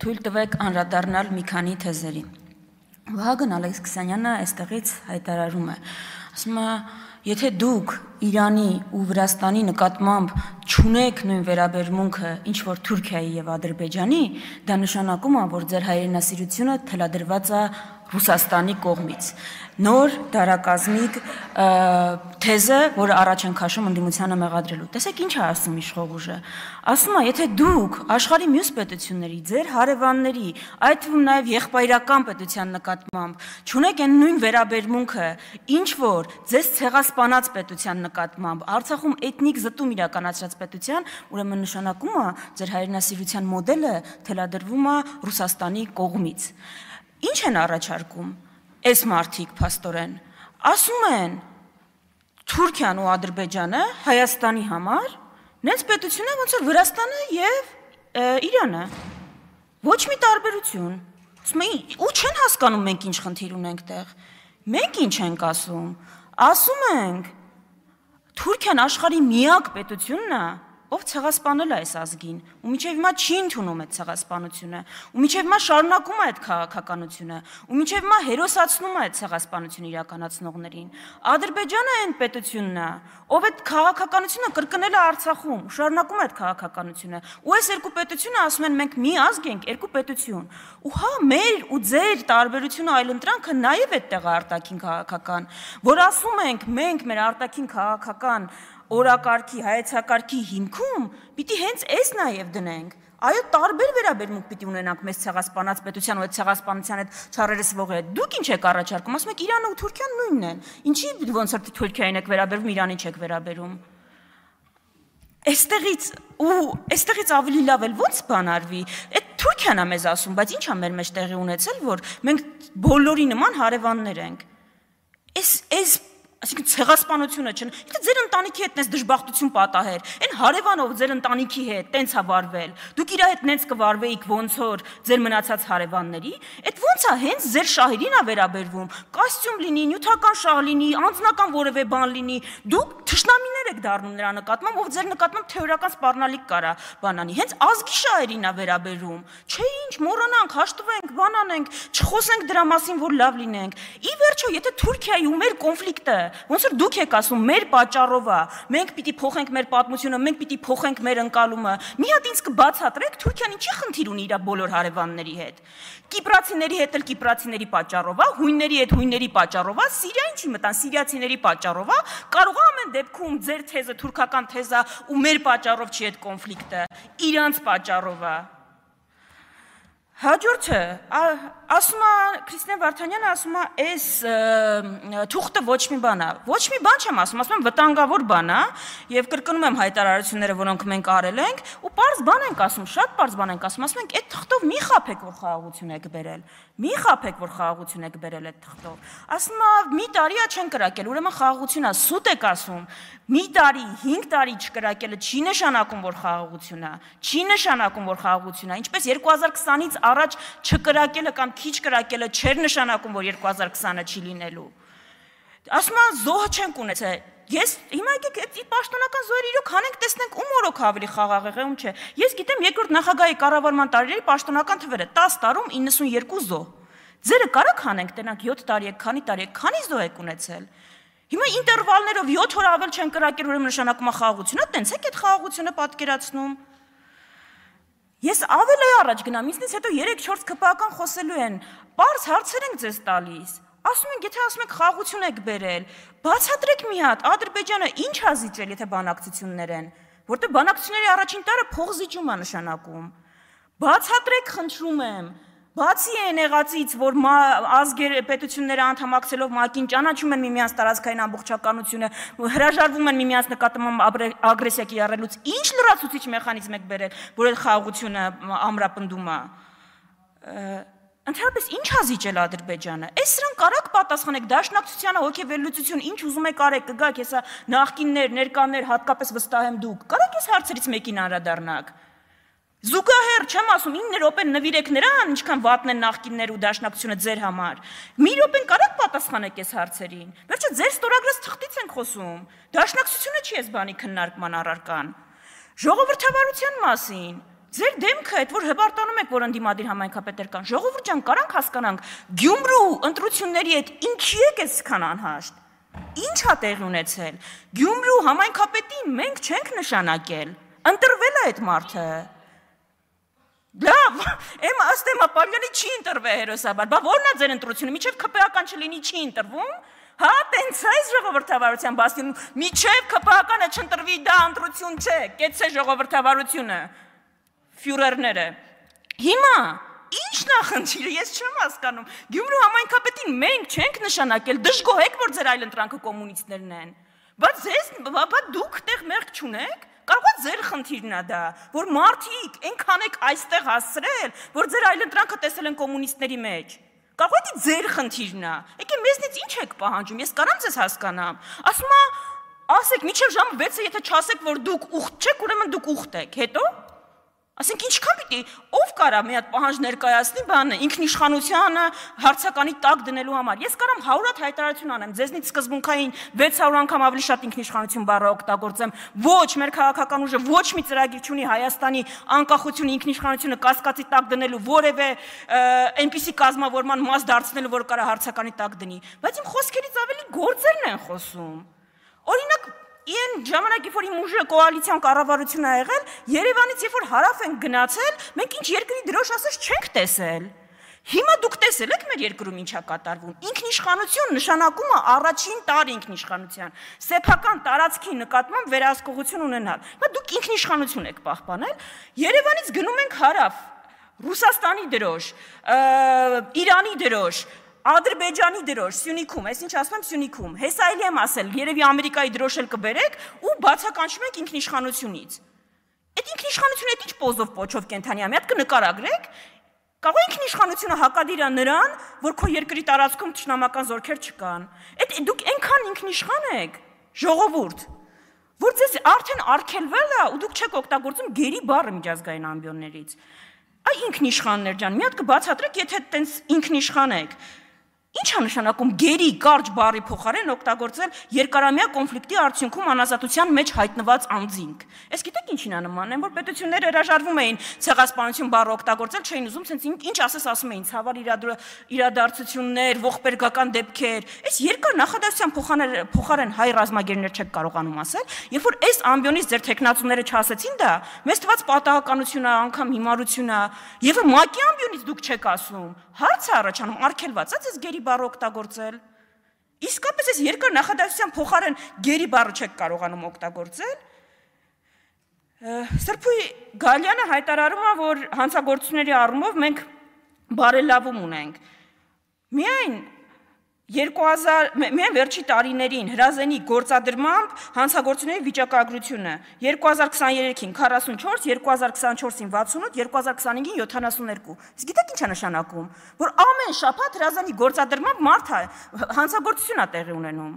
Թույլ տվեք անդրադառնալ մի քանի թեզերի։ Վահագն Ալեքսանյանը այստեղից հայտարարում է, ասում է, եթե դուք Իրանի ու Վրաստանի նկատմամբ չունեք նույն վերաբերմունքը, ինչ որ Թուրքիայի եւ Ադրբեջանի, դա նշանակում է, որ ձեր հայրենասիրությունը թելադրված է Ռուսաստանի կողմից։ Նոր դարակազմիկ թեզը, որը առաջ են քաշում ընդդիմությանը մեղադրելու։ Տեսեք ինչ է ասում իշխող ուժը։ Ասում է, եթե դուք աշխարհի մյուս պետությունների, ձեր հարևանների, այդ թվում նաև եղբայրական պետության նկատմամբ չունեք այն նույն վերաբերմունքը, ինչ որ ձեզ ցեղասպանած պետության նկատմամբ, Արցախում էթնիկ զտում իրականացրած պետության, ուրեմն նշանակում է, ձեր հայրենասիրության մոդելը թելադրվում է Ռուսաստանի կողմից։ Ինչ են առաջարկում այս մարդիկ փաստորեն, ասում են Թուրքիան ու Ադրբեջանը Հայաստանի համար նենց պետություն է, ոնց որ Վրաստանը եւ Իրանը, ոչ մի տարբերություն, ասում են, ու չեն հասկանում մենք ինչ խնդիր ունենք տեղ, մենք ինչ ենք ասում ենք Թուրքիան աշխարհի միակ պետությունն է, ով ցեղասպանել է այս ազգին, ու մինչև հիմա չի ընդունում այդ ցեղասպանությունը, ու մինչև հիմա շարունակում է այդ քաղաքականությունը, ու մինչև հիմա հերոսացնում է այդ ցեղասպանությունը իրականացնողներին։ Ադրբեջանը այն պետությունն է, ով այդ քաղաքականությունը կրկնել է Արցախում, շարունակում է այդ քաղաքականությունը, ու այս երկու պետությունը ասում են մենք մի ազգ ենք, երկու պետություն։ Ու հա, մեր ու ձեր տարբերությունը այլընտրանքը նաև այդտեղ է արտաքին քաղաքական, որ ասում ենք մենք մեր արտաքին քաղաքական օրակարգի, հայեցակարգի հիմքում պիտի հենց այս նաև դնենք։ Այո, տարբեր վերաբերմունք պիտի ունենանք մեզ ցեղասպանած պետության ու այդ ցեղասպանության հետ չարերեսվողի հետ։ Դուք ինչ եք առաջարկում, ասում եք Իրանը ու Թուրքիան նույնն են։ Ինչի ոնց որ Թուրքիային եք վերաբերվում, Իրանին չեք վերաբերում։ Այստեղից ավելի լավ էլ ո՞նց բան արվի։ Այդ Թուրքիան է մեզ ասում, բայց ի՞նչ է մեր մեջ տեղի ունեցել, որ մենք բոլորի նման հարևաններ ենք։ Այս Այսինքն ցեղասպանությունը չն, եթե ձեր ընտանիքի հետ տես դժբախտություն պատահեր, այն հարևանով ձեր ընտանիքի հետ տենց է վարվել, դուք իր հետ նենց կվարվեիք ոնց որ ձեր մնացած հարևանների, այդ ոնց է հենց ձեր շահերին է վերաբերվում, կոստյում լինի, նյութական շահ լինի, անձնական որևէ բան լինի, դուք թշնամիներ եք դառնում նրա նկատմամբ, ով ձեր նկատմամբ թեորիական սպառնալիք կարա բանանի, հենց ազգի շահերին է վերաբերվում, չէ ինչ, մոռանանք, հաշտվենք, բան անենք, չխոսենք դրա մասին, որ լավ լինենք։ Ի վերջո, եթե Թուրքիայի ու մեր կոնֆլիկտը ոնց որ դուք եք ասում, մեր պատճառով է, մենք պիտի փոխենք մեր պատմությունը, մենք պիտի փոխենք մեր ընկալումը։ Մի հատ ինձ կբացատրեք, Թուրքիան ինչի խնդիր ունի իր բոլոր հարևանների հետ։ Կիպրացիների հետ էլ կիպրացիների պատճառով է, հույնների հետ հույնների պատճառով է, Սիրիա ինչի մտան, սիրիացիների պատճառով է, կարող է ամեն դեպքում ձեր թեզը, թուրքական թեզը ու մեր պատճառով չի այդ կոնֆլիկտը, իրանց պատճառով է։ Հաջորդը, ասում է Քրիստիան Վարդանյանը ասում է, այս թուղթը ոչ մի բան է, ոչ մի բան չեմ ասում եմ վտանգավոր բան է, եւ կրկնում եմ հայտարարությունները, որոնք մենք արել ենք, ու պարզ բան ենք ասում, շատ պարզ բան ենք ասում ենք, այդ թղթով մի խաբեք, որ խաղաղություն եք բերել, մի խաբեք, որ խաղաղություն եք բերել այդ թղթով։ Ասում է, մի տարի է չեն կրակել, ուրեմն խաղաղություն է, սուտ եք ասում, մի տարի, 5 տարի չկրակելը չի նշանակում, որ խաղաղություն է, չի նշանակում, որ խաղաղություն է, ինչպես 2020-ից առաջ չկրակելը կամ քիչ կրակելը չէր նշանակում, որ 2020-ը չի լինելու։ Ասում են զոհը չենք ունեցել։ Ես հիմա եկեք այդ պաշտոնական զոհերը իրոք հանենք, տեսնենք ում օրոք ավելի խաղաղ եղել, ում չէ։ Ես գիտեմ երկրորդ նախագահի կառավարման տարիների պաշտոնական թվերը 10 տարում 92 զոհ։ Ձերը կարաք հանենք, տենանք 7 տարի եք, քանի զոհ եք ունեցել։ Հիմա ինտերվալներով 7 օր ավել չեն կրակել, ուրեմն նշանակում է խաղաղությունը, տենց եք այդ խաղաղությունը պատկերացնում։ Ես ավելի առաջ գնամ, ինձնից հետո 3-4 ԿՊԱ-ական խոսելու են, պարզ հարցեր ենք ձեզ տալիս, ասում ենք, եթե ասում եք խաղաղություն եք բերել, բացատրեք մի հատ, Ադրբեջանը ինչ ա զիջել, եթե բանակցություններ են, որտեղ բանակցությունների առաջին տարը փողզիջում է նշանակում, բացատրեք, խնդրում եմ, բացի այն եղածից, որ ազգեր պետությունները անդամակցելով ՄԱԿ-ին ճանաչում են միմյանց տարածքային ամբողջականությունը, հրաժարվում են միմյանց նկատմամբ ագրեսիա կիրառելուց, ինչ լրացուցիչ մեխանիզմ եք բերել, որ այդ խաղաղությունը ամրապնդում է։ Ընդհանրապես ինչ ա զիջել Ադրբեջանը։ Այս սրան կարաք պատասխանեք, դաշնակցությանը հոգեվերլուծություն, ինչ ուզում եք արեք, կգաք, հեսա նախկիններ, ներկաներ, հատկապես վստահ եմ դուք։ Կարաք այս հարցերից մեկին անդրադառնաք։ Զուգահեռ չեմ ասում 9 րոպե նվիրեք նրան, ինչքան վատն են նախկիններ ու դաշնակցությունը ձեր համար։ Մի րոպեն կարաք պատասխանեք այս հարցերին։ Վերջը ձեր ստորագրած թղթից ենք խոսում։ Դաշնակցությունը չի այս բանի քննարկման առարկան։ Ժողովրդավարության մասին։ Ձեր դեմքը այդ որ հպարտանում եք, որ ընդդիմադիր համայնքապետեր կան, ժողովուրդ ջան, կարանք հասկանանք, Գյումրու ընտրությունների հետ ինչի եք այսքան անհաշտ։ Ինչ է տեղի ունեցել։ Գյումրու համայնքապետին մենք չենք նշանակել։ Ընտրվել է այդ մարդը։ Լավ, ըստ Պալյանի չի ընտրվել հերոսաբար, բա ո՞րն է ձեր ընտրությունը, միջև ԿՊԱ-կան չլինի չի ընտրվում։ Հա, տենց է ժողովրդավարության բաստիոն, միջև ԿՊԱ-կանը չընտրվի, դա ընտրություն չէ, կեցցե ժողովրդավարությունը։ Ֆյուրերները։ Հիմա ի՞նչն է խնդիրը, ես չեմ հասկանում։ Գյումրու համայնքապետին մենք չենք նշանակել, դժգոհ եք, որ ձեր այլընտրանքը կոմունիստներն են։ Բա դուք տեղ մեղք չունեք։ Կարող է ձեր խնդիրն է դա, որ մարդիկ այնքան եք այստեղ հասցրել, որ ձեր այլընտրանքը տեսել են կոմունիստների մեջ։ Կարող է դա ձեր խնդիրն է։ Եկե մեզնից ինչ եք պահանջում, ես կարամ ձեզ հասկանամ։ Ասում է, ասեք, մինչև ժամը 6-ը եթե չասեք, որ դուք ուխտ չեք, ուրեմն դուք ուխտ եք, հետո ասենք ինչքան պիտի ով կարա մի հատ պահանջ ներկայացնի բանը ինքնիշխանությանը հարցականի տակ դնելու համար։ Ես կարամ 100 հատ հայտարարություն անեմ, ձեզնից սկզբունքային 600 անգամ ավելի շատ ինքնիշխանություն բառը օգտագործեմ։ Ոչ, մեր քաղաքական ուժը ոչ մի ծրագիր չունի Հայաստանի անկախությունը, ինքնիշխանությունը կասկածի տակ դնելու որևէ այնպիսի կազմավորման մաս դարձնելու, որ կարա հարցականի տակ դնի։ Բայց իմ խոսքերից ավելի գործերն են խոսում։ Օրինակ Իեն ժամանակի որ իմ ուժը կոալիցիան կառավարություն է եղել, Երևանից երբ որ հարավ են գնացել, մենք ինչ երկրի դրոշ ասես չենք տեսել։ Հիմա դուք տեսել եք մեր երկրում ինչա կատարվում։ Ինքնիշխանություն նշանակում է առաջին տարի ինքնիշխանության, սեփական տարածքի նկատմամբ վերահսկողություն ունենալ։ Հիմա դուք ինքնիշխանություն եք պահպանել, Երևանից գնում ենք հարավ, Ռուսաստանի դրոշ, Իրանի դրոշ, Ադրբեջանի դրոշ, Սյունիքում, ես ինչ ասում եմ Սյունիքում, հեսայելի եմ ասել, երևի Ամերիկայի դրոշ էլ կբերեք ու բացականչում եք ինքնիշխանությունից։ Այդ ինքնիշխանությունը այդ ինչ պոզով պոչով կենթանի է, մի հատ կնկարագրեք, կարող է ինքնիշխանությունը հակադիր է նրան, որ քո երկրի տարածքում թշնամական զորքեր չկան։ Այդ դուք այնքան ինքնիշխան եք, ժողովուրդ, որ ձեզ արդեն արգելվել է ու դուք չեք օգտագործում գերի բառը միջազգային ամբիոններից։ Այ ինքնիշխաններ ջան, մի հատ կբացատրեք, եթե տենց ինքնիշխան եք։ Ինչ է նշանակում գերի կարճ բառի փոխարեն օգտագործել երկարամյա կոնֆլիկտի արդյունքում անազատության մեջ հայտնված անձինք։ Ես գիտեք ինչին է նմանն, որ պետությունները հրաժարվում էին ցեղասպանություն բառը օգտագործել, չէին ուզում, ցենց ինչ ասես ասում էին, ցավալ իրադարձություններ, ողբերգական դեպքեր։ Այս երկար նախադասության փոխարեն հայ ռազմագերներ չեք կարողանում ասել, երբ որ այս ամբիոնից ձեր տեխնացուները չասեցին դա, մեզ թվաց պատահականություն է, անգամ հիմարություն է, եւ ՄԱԿ-ի ամբիոնից դուք չեք ասում։ Հարց է առաջանում, արգելված է ձեզ գերի բառը օգտագործել։ Իսկապես այս երկար նախադասության փոխարեն գերի բառը չեք կարողանում օգտագործել։ Սրբույի Գալյանը հայտարարում է, որ հանցագործությունների առումով մենք բարելավում ունենք։ Միայն վերջի տարիներին հրազենի գործադրմամբ հանցագործությունների վիճակագրությունը 2023-ին 44, 2024-ին 68, 2025-ին 72։ Իսկ գիտեք ինչ է նշանակում, որ ամեն շաբաթ հրազենի գործադրմամբ մարդ հանցագործություն է տեղի ունենում։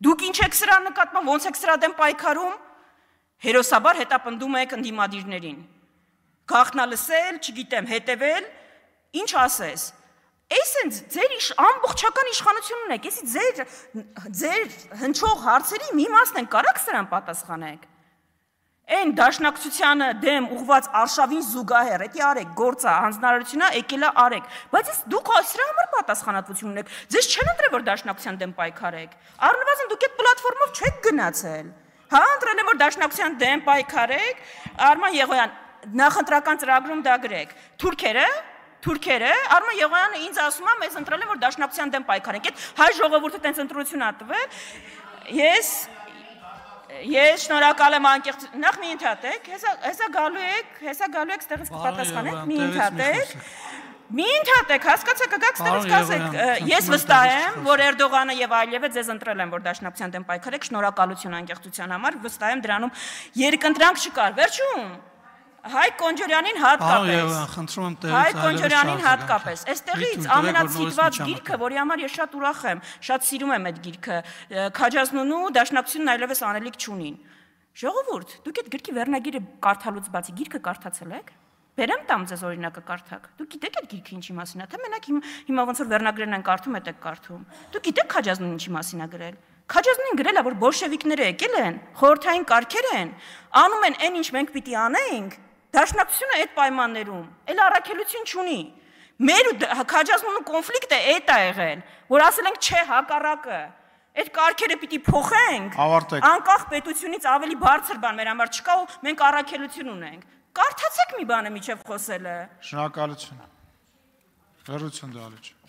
Դուք ինչ եք սրա նկատմամբ, ոնց եք սրա դեմ պայքարում, հերոսաբար հետապնդում եք ընդդիմադիրներին։ Գաղտնալսել, չգիտեմ, հետևել, ինչ ասես։ Այսինքն ձեր ամբողջական իշխանություն ունեք, ձեր հնչող հարցերի մի մասն են, կարաք սրան պատասխանեք։ Այն դաշնակցությանը դեմ ուղված արշավին զուգահեռ, էդի արեք, գործը, հանձնարարությունա եկելա արեք, բայց դուք սրա համար պատասխանատվություն ունեք, ձեզ չեն ընտրել, որ դաշնակցության դեմ պայքարեք, առնվազն դուք այդ պլատֆորմով չեք գնացել, հա, ընտրել են, որ դաշնակցության դեմ պայքարեք, Արման Եղոյան, նախընտրական ծրագրում դա գրեք, Թուրքերը, Արման Եղոյանը ինձ ասում է, մեզ ընտրել են, որ դաշնակցության դեմ պայքարենք, այդ հայ ժողովուրդը տենց ընտրություն ա տվել, ես շնորհակալ եմ անկեղծ, նախ մի ընդհատեք, հեսա գալու եք, ստեղից կպատասխանեք, մի ընդհատեք, հասկացեք, կգաք ստեղից կասեք, ես վստահ եմ, որ Էրդողանը եւ Ալիևը ձեզ ընտրել են, որ դաշնակցության դեմ պայքարեք, շնորհակալություն անկեղծության համար, վստահ եմ դրանում երկընտրանք չկար, վերջում Հայկ Կոնջորյանին հատկապես, այստեղից ամենացիտված գիրքը, որի համար ես շատ ուրախ եմ, շատ սիրում եմ այդ գիրքը, Քաջազնունու դաշնակցությունն այլևս անելիք չունին։ Ժողովուրդ, դուք այդ գրքի վերնագիրը կարդալուց բացի գիրքը կարդացել եք։ Բերեմ տամ ձեզ օրինակը կարդաք։ Դուք գիտեք այդ գիրքը ինչի մասին է, թե մենակ հիմա ոնց որ վերնագրերն են կարդում, եք կարդում։ Դուք գիտեք Քաջազնունին ինչի մասին է գրել։ Քաջազնունին գրել է, որ բոլշևիկները եկել են, խորհրդային կարգեր են, անում են այն ինչ մենք պիտի անեինք, Դաշնակցությունը այդ պայմաններում էլ առաքելություն չունի։ Մեր քաջազնունու կոնֆլիկտը այդ է եղել, որ ասել ենք չէ հակառակը, այդ կարգերը պիտի փոխենք, անկախ պետությունից ավելի բարձր բան մեր համար չկա ու մենք առաքելություն ունենք։ Կարդացեք մի բանը միջև խոսելը։ Շնորհակալություն։ Վերություն Դալիճ։